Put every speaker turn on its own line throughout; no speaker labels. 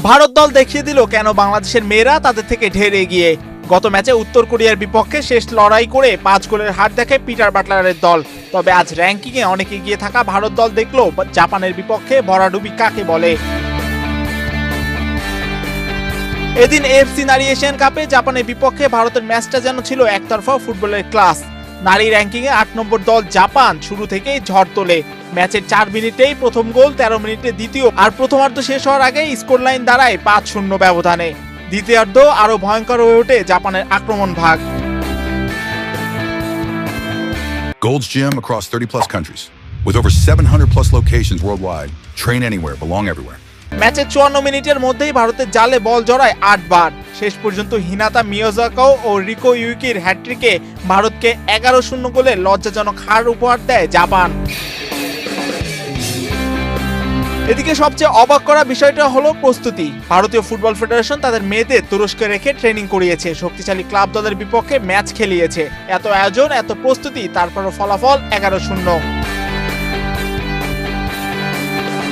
ভারত দল দেখিয়ে দিল কেন বাংলাদেশের মেয়েরা তাদের থেকে ঢের এগিয়ে। গত ম্যাচে উত্তর কোরিয়ার বিপক্ষে শেষ লড়াই করে 5 গোলের হার দেখে পিটার বাটলারের দল। তবে আজ র্যাঙ্কিংয়ে অনেক এগিয়ে থাকা ভারত দল দেখলো জাপানের বিপক্ষে ভরাডুবি কাকে বলে। এদিন এএফসি নারী এশিয়ান কাপে জাপানের বিপক্ষে ভারতের ম্যাচটা যেন ছিল একতরফা ফুটবলের ক্লাস। নারী র্যাঙ্কিংয়ে 8 নম্বর দল জাপান শুরু থেকেই ঝড় তোলে। ম্যাচের 4 মিনিটেই প্রথম গোল, 13 মিনিটে দ্বিতীয়, আর প্রথমার্ধ শেষ হওয়ার আগেই স্কোর লাইন দাঁড়ায় 5-0 ব্যবধানে। দ্বিতীয়ার্ধ আরো ভয়ঙ্কর হয়ে ওঠে জাপানের আক্রমণ ভাগ।
Gold's Gym across 30 plus countries with over 700 plus locations worldwide. Train anywhere, belong everywhere.
ম্যাচের 54 মিনিটের মধ্যেই ভারতের জালে বল জড়ায় 8 বার। শেষ পর্যন্ত হিনাতা মিয়াজাকাও ও রিকো ইউকির হ্যাট্রিকে ভারতকে 11-0 গোলে লজ্জাজনক হার উপহার দেয় জাপান। এদিকে সবচেয়ে অবাক করা বিষয়টা হলো প্রস্তুতি। ভারতীয় ফুটবল ফেডারেশন তাদের মেয়েদের তুরস্কে রেখে ট্রেনিং করিয়েছে, শক্তিশালী ক্লাব দলের বিপক্ষে ম্যাচ খেলিয়েছে। এত আয়োজন, এত প্রস্তুতি, তারপরও ফলাফল 11-0।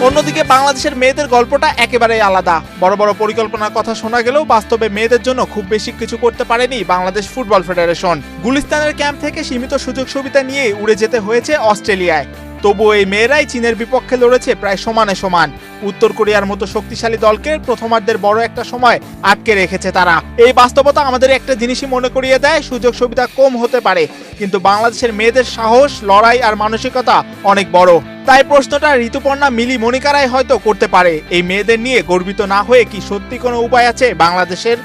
অন্যদিকে বাংলাদেশের মেয়েদের গল্পটা একেবারেই আলাদা। বড় বড় পরিকল্পনার কথা শোনা গেলেও বাস্তবে মেয়েদের জন্য খুব বেশি কিছু করতে পারেনি বাংলাদেশ ফুটবল ফেডারেশন। গুলিস্তানের ক্যাম্প থেকে সীমিত সুযোগ সুবিধা নিয়ে উড়ে যেতে হয়েছে অস্ট্রেলিয়ায়। তবুও এই মেয়েরাই চীনের বিপক্ষে লড়েছে প্রায় সমানে সমান। উত্তর কোরিয়ার মতো শক্তিশালী দলকে প্রথমার্ধের বড় একটা সময় আটকে রেখেছে তারা। এই বাস্তবতা আমাদের একটা জিনিসই মনে করিয়ে দেয়, সুযোগ সুবিধা কম হতে পারে, কিন্তু বাংলাদেশের মেয়েদের সাহস, লড়াই আর মানসিকতা অনেক বড়। তাই প্রশ্নটা ঋতুপর্ণা, মিলি, মনিকারাই হয়তো করতে পারে। এই মেয়েদের নিয়ে গর্বিত না হয়ে কি সত্যি কোনো উপায় আছে বাংলাদেশের?